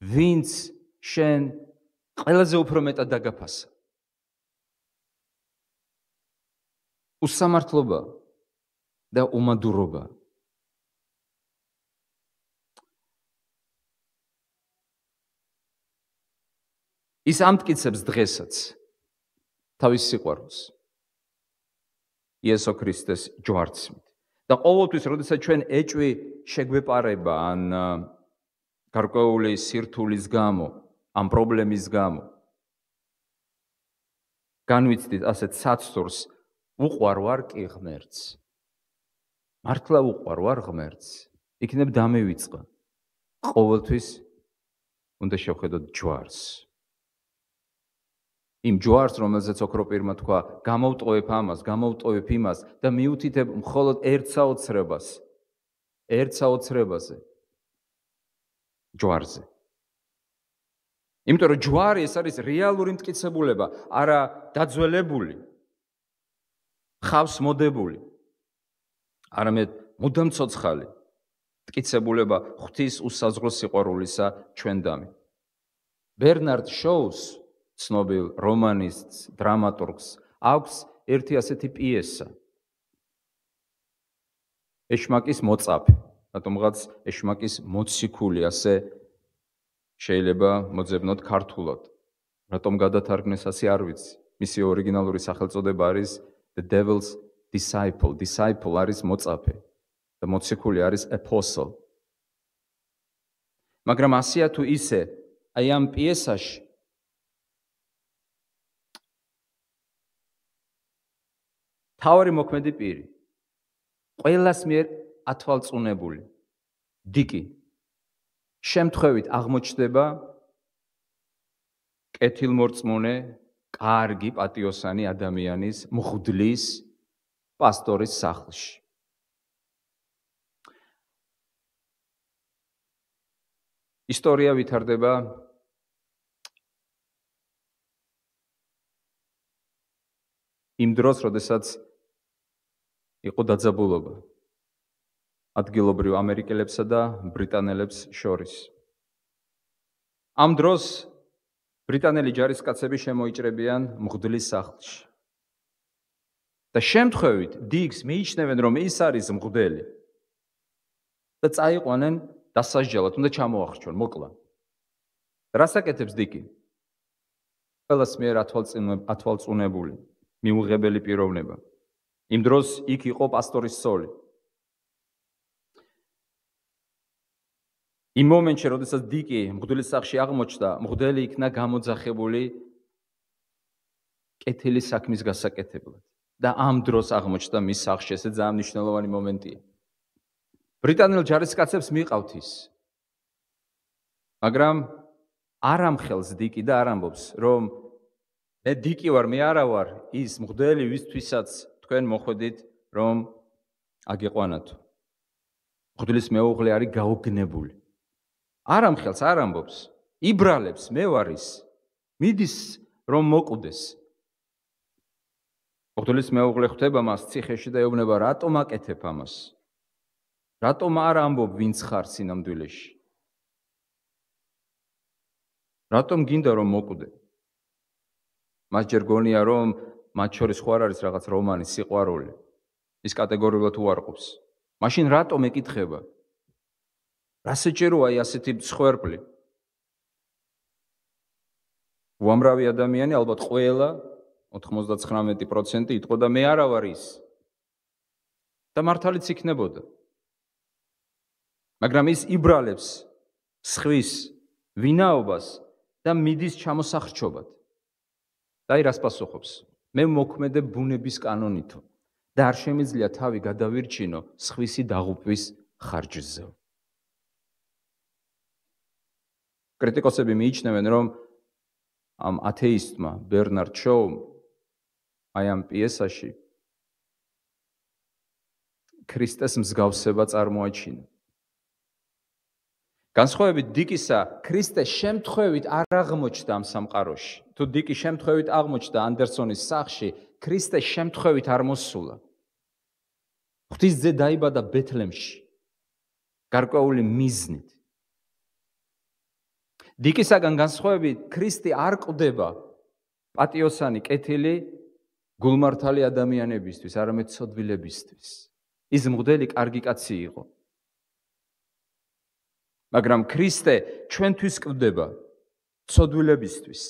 A: ვინც შენ ყველაზე უფრო მეტად დაგაფასა. უსამართლობა და უმადურობა. ის ამტკიცებს დღესაც თავის სიყვარულს იესო ქრისტეს ჯვარცმით. და ყოველთვის, როდესაც ჩვენ ეჭვი შეგვეპარება ან გარკვეული სირთულის გამო, ამ პრობლემის გამო, განვიცდით ასეთ საცდურს, უყვარ ვარ კი ღმერთს. მართლა უყვარ ვარ ღმერთს. იქნებ დამევიწყა. ყოველთვის უნდა შევხედოთ ჯვარს. იმ ჯვარს, რომელზეც ოქრო პირმა თქვა, გამოვტოვებ ამას, გამოვტოვებ იმას და მიუთითებ მხოლოდ ერთ საოცრებაზე. ჯვარზე. იმიტომ რომ ჯვარი ეს არის რეალური მტკიცებულება, არა დაძველებული, ხავს მოდებული, არამედ მუდამ ცოცხალი მტკიცებულება ღვთის უსაზღრო სიყვარულისა ჩვენდამი. ბერნარდ შოუს, ცნობილ რომანისტს, დრამატურგს, აქვს ერთი ასეთი პიესა. ეშმაკის მოწაფე, რატომღაც ეშმაკის მოციქული, ასე შეიძლება მოძებნოთ ქართულად. რატომ გადათარგმნეს ასე არ ვიცი. მისი ორიგინალური სახელწოდება არის The Devil's Disciple. Disciple არის მოწაფე და მოციქული არის apostle. მაგრამ ასეა თუ ისე, აი ამ პიესაში თავარი მოქმედი პირი, ყველას მიერ ათვალწუნებული, დიკი, შემთხვევით აღმოჩნდება კეთილმორწმუნე, კარგი პატიოსანი ადამიანის მღვდლის პასტორის სახლში. ისტორია ვითარდება იმ დროს, როდესაც იყო დაძაბულობა ადგილობრივ ამერიკელებსა და ბრიტანელებს შორის. ამ დროს ბრიტანელი ჯარისკაცები შემოიჭრებიან მღვდლის სახლში. და შემთხვევით დიგს მიიჩნევენ, რომ ის არის მღვდელი. და წაიყვანენ დასასჯელად, უნდა ჩამოახრჩონ, მოკლა. რას აკეთებს დიკი? ყველას მიერ ათვალწუნებული, მიუღებელი პიროვნება. იმ დროს იქ იყო პასტორის სოლი. იმ მომენტში, როდესაც დიკი მღვდლის სახლში აღმოჩნდა, მღვდელი იქნა გამოძახებული კეთილი საქმის გასაკეთებლად. და ამ დროს აღმოჩნდა მის სახლში, ესე ძალიან მნიშვნელოვანი მომენტია. ბრიტანელ ჯარისკაცებს მიყავთ ის. მაგრამ არ ამხელს დიკი და არ ამბობს, რომ მე დიკი ვარ, მე არა ვარ ის მღვდელი, ვისთვისაც თქვენ მოხვედით, რომ აგეყვანათ. მღვდლის მეუღლე არის გაოგნებული. არ ამხელს, არ ამბობს. იბრალებს, მე ვარ ის. მიდის რომ მოკვდეს. მღვდლის მეუღლე ხვდება მას ციხეში და ეუბნება, რატომ აკეთებ ამას? რატომ არ ამბობ, ვინც ხარ სინამდვილეში? რატომ გინდა რომ მოკვდე? მას ჯერ გონია, რომ მათ შორის ხო არ არის რაღაც რომანი, სიყვარული. ის კატეგორიულად უარყოფს. მაშინ რატომ ეკითხება? რა საჭიროა ასეთი მსხვერპლი? უამრავი ადამიანი, ალბათ ყველა 99% იტყოდა, მე არა ვარ ის. და მართალიც იქნებოდა. მაგრამ ის იბრალებს სხვის ვინაობას და მიდის ჩამოსახრჩობად. და აი რას პასუხობს? მე მოქმედებ ბუნების კანონითო და არ შემიძლია თავი გადავირჩინო სხვისი დაღუპვის ხარჯზე. კრიტიკოსები მიიჩნევენ, რომ ამ ათეისტმა ბერნარდ შოუმ აი ამ პიესაში ქრისტეს მსგავსება წარმოაჩინა. განსხვავებით დიკისა, ქრისტე შემთხვევით არ აღმოჩნდა ამ სამყაროში. თუ დიკი შემთხვევით აღმოჩნდა ანდერსონის სახლში, ქრისტე შემთხვევით არ მოსულა. ღვთისძე დაიბადა ბეთლემში, გარკვეული მიზნით. დიკისაგან განსხვავებით, ქრისტე არ კვდება პატიოსანი, კეთილი, გულმართალი ადამიანებისთვის, არამედ ცოდვილებისთვის. ის მღვდელი კარგი კაცი იყო. მაგრამ ქრისტე ჩვენთვის კვდება ცოდვილებისთვის.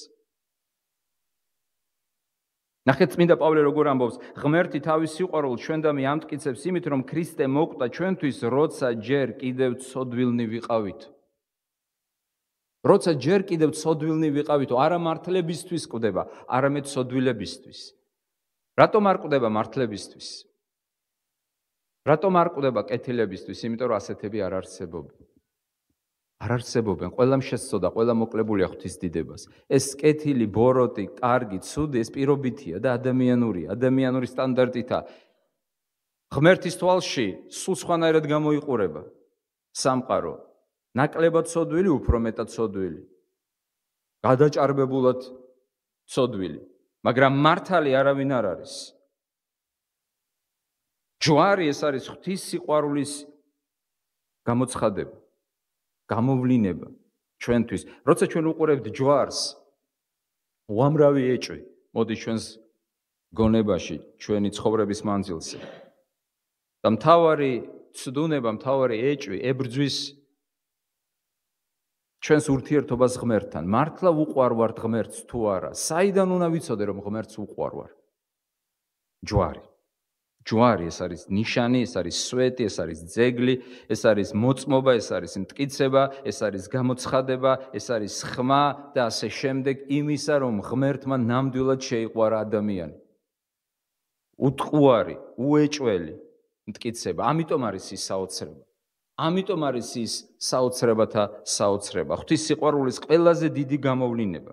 A: ნახეთ წმინდა პავლე როგორ ამბობს, ღმერთი თავის სიყვარულს ჩვენდამი ამტკიცებს იმით, რომ ქრისტე მოკვდა ჩვენთვის, როცა ჯერ კიდევ ცოდვილნი ვიყავით. როცა ჯერ კიდევ ცოდვილნი ვიყავითო, არა მართლებისთვის კვდება, არამედ ცოდვილებისთვის. რატომ არ კვდება მართლებისთვის? რატომ არ კვდება კეთილებისთვის? იმიტომ რომ ასეთები არ არსებობენ. არ არსებობენ, ყველამ შესწოდა, ყველა მოკლებულია ღვთის დიდებას. ეს კეთილი, ბოროტი, კარგი, ცუდი, ეს პირობითია და ადამიანურია, ადამიანური სტანდარტითა. ღმერთის თვალში სულ სხვანაირად გამოიყურება სამყარო. ნაკლებად ცოდვილი, უფრო მეტად ცოდვილი. გადაჭარბებულად ცოდვილი. მაგრამ მართალი არავინ არ არის. ჯვარი ეს არის ღვთის სიყვარულის გამოცხადება, გამოვლინება ჩვენთვის. როცა ჩვენ უყურებთ ჯვარს, უამრავი ეჭვი მოდის ჩვენს გონებაში, ჩვენი ცხოვრების მანძილზე. და მთავარი ცდუნება, მთავარი ეჭვი ებრძვის ჩვენს ურთიერთობას ღმერთთან. მართლა უყვარვართ ღმერთს თუ არა? საიდან უნდა ვიცოდე, რომ ღმერთს უყვარვარ? ჯვარი. ჯვარი ეს არის ნიშანი, ეს არის სვეტი, ეს არის ძეგლი, ეს არის მოწმობა, ეს არის მტკიცება, ეს არის გამოცხადება, ეს არის ხმა და ასე შემდეგ იმისა, რომ ღმერთმა ნამდვილად შეიყვარა ადამიანი. უტყუარი, უეჭველი მტკიცება. ამიტომ არის ის საოცრება. ამიტომ არის ის საოცრებათა საოცრება. ღვთის სიყვარულის ყველაზე დიდი გამოვლინება.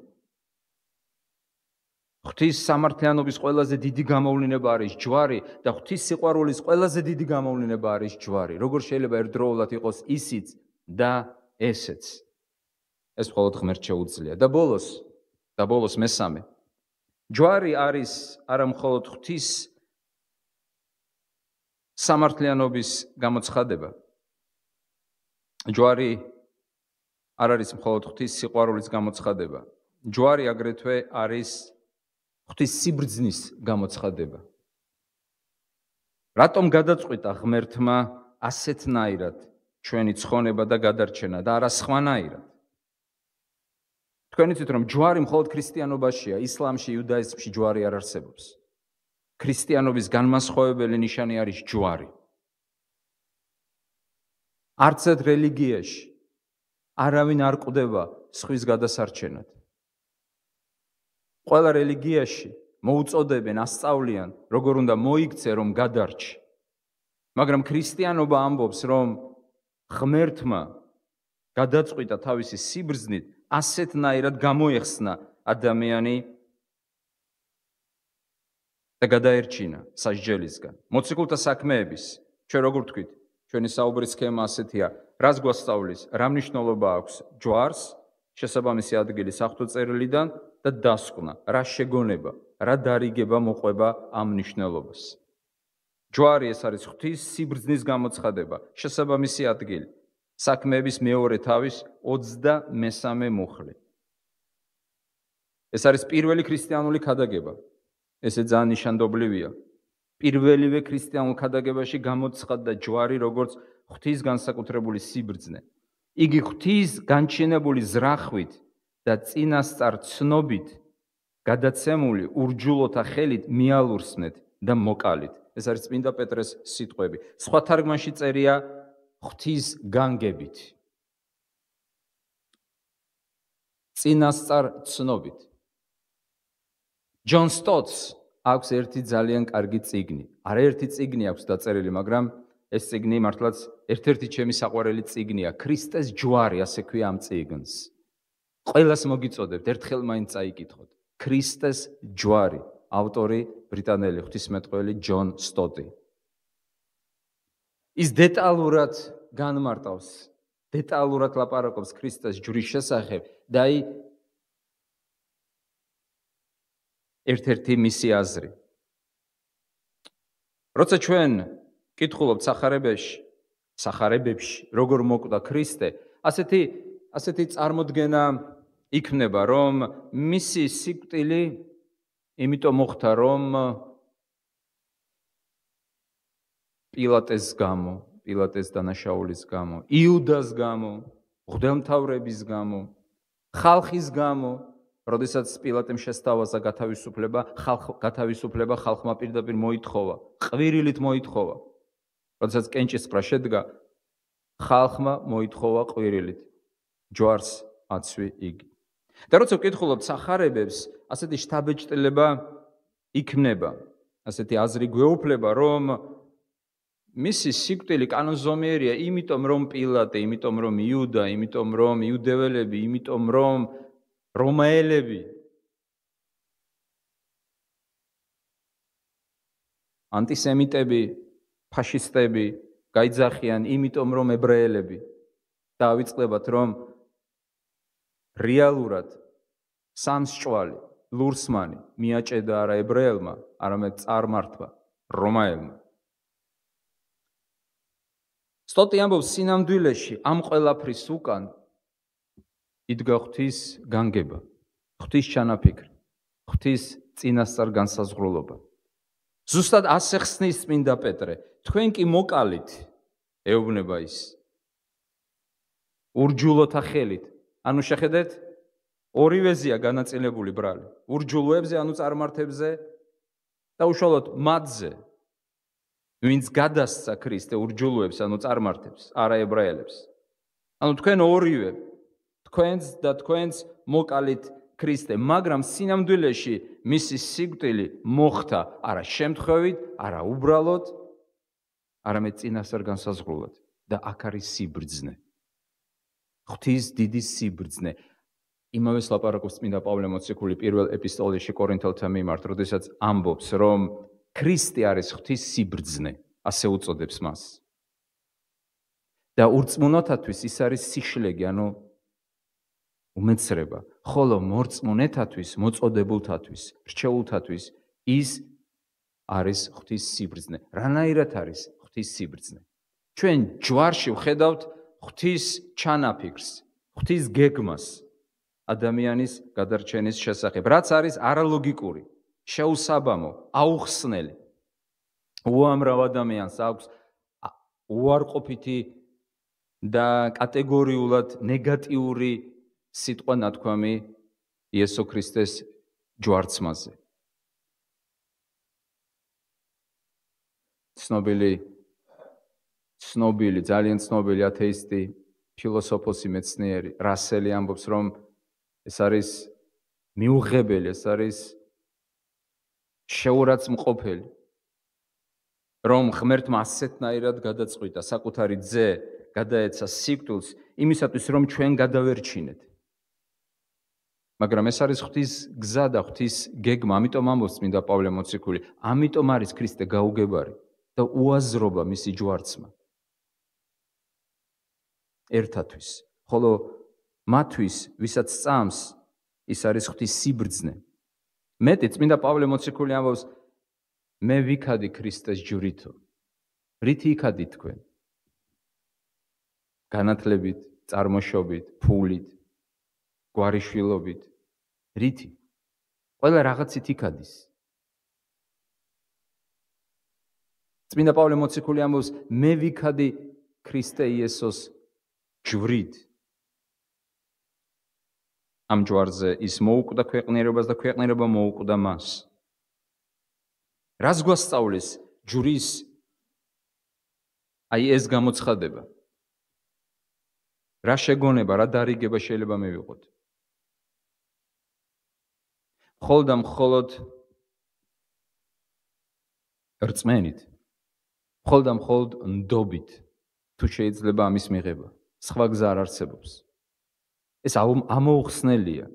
A: ღვთის სამართლიანობის ყველაზე დიდი გამოვლინება არის ჯვარი და ღვთის სიყვარულის ყველაზე დიდი გამოვლინება არის ჯვარი. როგორ შეიძლება ერთდროულად იყოს ისიც და ესეც? ეს მხოლოდ ღმერთს შეუძლია. და ბოლოს მესამე. ჯვარი არის არა მხოლოდ ღვთის სამართლიანობის გამოცხადება. ჯვარი არ არის მხოლოდ ღვთის სიყვარულის გამოცხადება. ჯვარი აგრეთვე არის ღვთის სიბრძნის გამოცხადება. რატომ გადაწყვიტა ღმერთმა ასეთნაირად ჩვენი ცხონება და გადარჩენა და არა სხვანაირად? თქვენ იცით, რომ ჯვარი მხოლოდ ქრისტიანობაშია, ისლამში, იუდაიზმში ჯვარი არ არსებობს. ქრისტიანობის განმასხვავებელი ნიშანი არის ჯვარი. არც ერთ რელიგიაში არავინ არ ყვდება სხვის გადასარჩენად. ყველა რელიგიაში მოუწოდებენ, ასწავლიან, როგორ უნდა მოიქცე, რომ გადარჩი. მაგრამ ქრისტიანობა ამბობს, რომ ღმერთმა გადაწყვიტა თავისი სიბრძნით ასეთნაირად გამოეხსნა ადამიანი და გადაერჩინა სასჯელისგან. მოციქულთა საქმეების, ჩვენ როგორ ვთქვით, ჩვენი საუბრის სქემა ასეთია, რას გვასწავლის, რა მნიშვნელობა აქვს ჯვარს, შესაბამისი ადგილი საღვთო-წერილიდან და დასკვნა, რა შეგონება, რა დარიგება მოყვება ამ მნიშვნელობას. ჯვარი ეს არის ღვთის სიბრძნის გამოცხადება, შესაბამისი ადგილი. საქმეების მეორე თავის 23 მუხლი. ეს არის პირველი ქრისტიანული ქადაგება. ესე ძალიან ნიშანდობლივია. პირველივე ქრისტიანულ ქადაგებაში გამოცხადდა ჯვარი როგორც ღვთის განსაკუთრებული სიბრძნე. იგი ღვთის განჩინებული ზრახვით და წინასწარ ცნობით გადაცემული ურჯულოთა ხელით მიალურსნეთ და მოკალით. ეს არის წმინდა პეტრეს სიტყვები. სხვა თარგმანში წერია ღვთის განგებით. წინასწარ ცნობით. ჯონ სტოტს აქვს ერთი ძალიან კარგი წიგნი. არაერთი წიგნი აქვს დაწერილი, მაგრამ ეს წიგნი მართლაც ერთ-ერთი ჩემი საყვარელი წიგნია. ქრისტეს ჯვარი, ასე ქვია ამ წიგნს. ყველას მოგიწოდებთ, ერთხელ მაინც წაიკითხოთ. ქრისტეს ჯვარი, ავტორი ბრიტანელი ღვთისმეტყველი ჯონ სტოტი. ის დეტალურად განმარტავს, დეტალურად ლაპარაკობს ქრისტეს ჯვრის შესახებ და ერთ-ერთი მისი აზრი. როცა ჩვენ კითხულობთ სახარებებში, როგორ მოკვდა ქრისტე, ასეთი წარმოდგენა იქნება, რომ მისი სიკვდილი იმიტომ მოხდა, რომ პილატეს გამო, პილატეს დანაშაულის გამო, იუდას გამო, მღვდელმთავრების გამო, ხალხის გამო, როდესაც პილატემ შესთავაზა გათავისუფლება ხალხმა პირდაპირ მოითხოვა, ყვირილით მოითხოვა. როდესაც კენჭისყრა შედგა, ხალხმა მოითხოვა ყვირილით, ჯვარს აცვი იგი. და როცა ვკითხულობთ სახარებებს, ასეთი შთაბეჭდილება იქმნება, ასეთი აზრი გვეუფლება, რომ მისი სიკვდილი კანონზომიერია, იმიტომ რომ პილატე, იმიტომ რომ იუდა, იმიტომ რომ იუდეველები, იმიტომ რომ რომაელები ანტისემიტები, ფაშისტები გაიძახიან, იმიტომ რომ ებრაელები. დავიწყებათ, რომ რეალურად სამსჭვალი, ლურსმანი მიაჭედა არა ებრაელმა, არამედ წარმართვა რომაელმა. სტოტი ამბობს, სინამდვილეში ამ ყველაფრის უკან იდგა ღვთის განგება, ღვთის ჩანაფიქრი, ღვთის წინასწარ განსაზღვრულობა. ზუსტად ასე ხსნის წმინდა პეტრე, თქვენ კი მოკალით, ეუბნება ის, ურჯულოთა ხელით. ანუ შეხედეთ, ორივეზეა განაწილებული ბრალი. ურჯულოებზე, ანუ წარმართებზე და უშუალოდ მათზე, ვინც გადასცა ქრისტე ურჯულოებს, ანუ წარმართებს, არა ებრაელებს. ანუ თქვენ ორივე, თქვენს და თქვენს მოკალით ქრისტე, მაგრამ სინამდვილეში მისი სიკვდილი მოხდა არა შემთხვევით, არა უბრალოდ, არამედ წინასწარ განსაზღვრულად და აქ არის სიბრძნე. ღვთის დიდი სიბრძნე. იმავე ლაპარაკობს წმინდა პავლე მოციქული პირველ ეპისტოლეში კორინთელთა მიმართ, როდესაც ამბობს, რომ ქრისტე არის ღვთის სიბრძნე, ასე უწოდებს მას. და ურწმუნოთათვის ის არის სიშლეგი, ანუ უმეცრება, ხოლო მორწმუნეთათვის, მოწოდებულთათვის, რჩეულთათვის ის არის ღვთის სიბრძნე. რანაირად არის ღვთის სიბრძნე? ჩვენ ჯვარში ვხედავთ ღვთის ჩანაფიქრს, ღვთის გეგმას ადამიანის გადარჩენის შესახებ, რაც არის არალოგიკური, შეუსაბამო, აუხსნელი. უამრავ ადამიანს აქვს უარყოფითი და კატეგორიულად ნეგატიური სიტყვა ნათქვამი იესო ქრისტეს ჯვარცმაზე. ცნობილი, ძალიან ცნობილი ათეისტი, ფილოსოფოსი, მეცნიერი რასელი ამბობს, რომ ეს არის მიუღებელი, ეს არის შეურაცხმყოფელი, რომ ღმერთმა ასეთნაირად გადაწყვიტა საკუთარი ძე გადაეცა სიკვდილს იმისათვის, რომ ჩვენ გადავერჩინეთ. მაგრამ ეს არის ღვთის გზა და ღვთის გეგმა, ამიტომ ამბობს წმინდა პავლე მოციქული, ამიტომ არის ქრისტე გაუგებარი და უაზრობა მისი ჯვარცმა. ერთათვის, ხოლო მათთვის, ვისაც სწამს, ის არის ღვთის სიბრძნე. მეტი წმინდა პავლე მოციქული ამბობს, მე ვიქადი ქრისტეს ჯვრითო. რითი იქადით თქვენ? განათლებით, წარმოშობით, ფულით, გვარიშვილობით. რითი? ყველა რაღაცით იქადის. წმინდა პავლე მოციქული ამბობს, მე ვიქადი ქრისტე იესოს ჯვრით. ამ ჯვარზე ის მოუკვდა ქვეყნიერებას და ქვეყნიერება მოუკვდა მას. რას გვასწავლის ჯვრის ეს გამოცხადება? რა შეგონება, რა დარიგება შეიძლება მივიღოთ? მხოლოდ და მხოლოდ რწმენით, მხოლოდ და მხოლოდ ნდობით თუ შეიძლება ამის მიღება. სხვა გზა არ არსებობს. ეს ამოუხსნელია.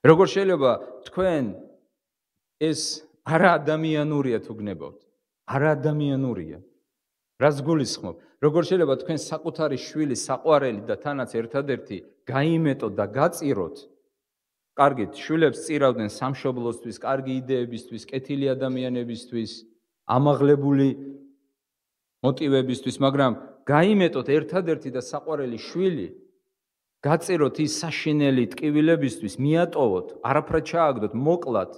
A: როგორ შეიძლება თქვენ ეს არაადამიანურია თუ გნებავთ? არაადამიანურია. რას გულისხმობ? როგორ შეიძლება თქვენ საკუთარი შვილი, საყვარელი და თანაც ერთადერთი გაიმეტოთ და გაწიროთ? კარგით, შვილებს წირავდნენ სამშობლოსთვის, კარგი იდეებისთვის, კეთილი ადამიანებისთვის, ამაღლებული მოტივებისთვის, მაგრამ გაიმეტოთ ერთადერთი და საყვარელი შვილი, გაწიროთ ის საშინელი ტკივილებისთვის, მიატოვოთ, არაფრად ჩააგდოთ, მოკლათ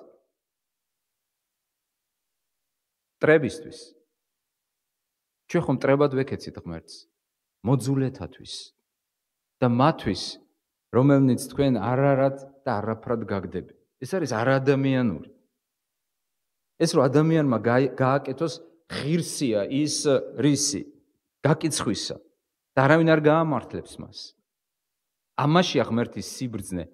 A: მტრებისთვის. ჩვენ ხომ მტრებად ვექეცით ღმერთს, მოძულეთათვის და მათთვის, რომელნიც თქვენ არარად და არაფრად გაგდები. ეს არის არაადამიანური. ეს რომ ადამიანმა გააკეთოს ღირსია ის რისი, გაკიცხვისა და არავინ არ გაამართლებს მას. ამაშია ღმერთის სიბრძნე.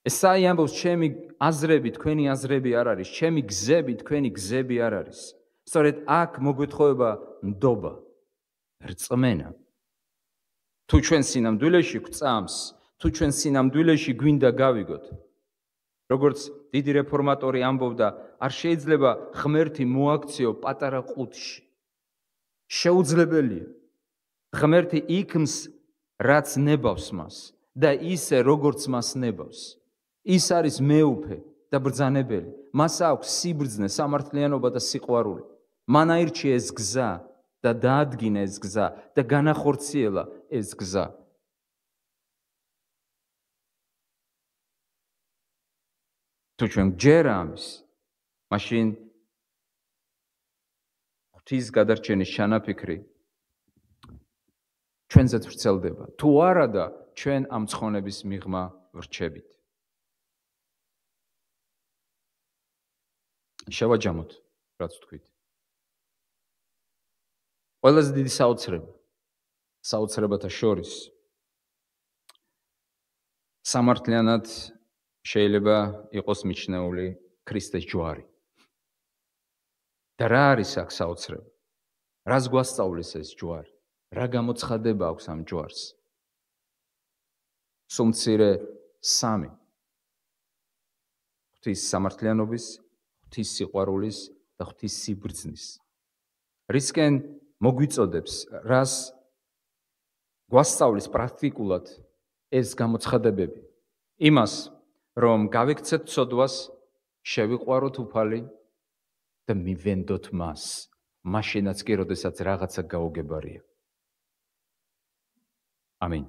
A: ესაი ამბობს, ჩემი აზრები თქვენი აზრები არ არის, ჩემი გზები თქვენი გზები არ არის. სწორედ აქ მოგვეთხოვება ნდობა, რწმენა. თუ ჩვენ სინამდვილეში გვწამს, თუ ჩვენ სინამდვილეში გვინდა გავიგოთ, როგორც დიდი რეფორმატორი ამბობდა, არ შეიძლება ღმერთი მოაქციო პატარა ყუთში. შეუძლებელია. ღმერთი იქმს, რაც ნებავს მას და ისე, როგორც მას ნებავს. ის არის მეუფე და ბრძანებელი. მას აქვს სიბრძნე, სამართლიანობა და სიყვარული. მან აირჩია ეს გზა და დაადგინა ეს გზა და განახორციელა ეს გზა. თუ ჩვენ გჯერა ამის, მაშინ ღვთის გადარჩენის ჩანაფიქრი ჩვენზეც ვრცელდება. თუ არა და ჩვენ ამ ცხონების მიღმა ვრჩებით. შევაჯამოთ, რაც ვთქვით. ყველაზე დიდი საოცრებათა შორის სამართლიანად შეიძლება იყოს მიჩნეული ქრისტეს ჯვარი. და რა არის აქ საოცრება? რას გვასწავლის ეს ჯვარი? რა გამოცხადება აქვს ამ ჯვარს? სულ მცირე 3. ღვთის სამართლიანობის, ღვთის სიყვარულის და ღვთის სიბრძნის. რისკენ მოგვიწოდებს, რას გვასწავლის პრაქტიკულად ეს გამოცხადებები? იმას, რომ გავიქცეთ ცოდვას, შევიყვაროთ უფალი და მივენდოთ მას, მაშინაც კი, როდესაც რაღაცა გაუგებარია. ამინ.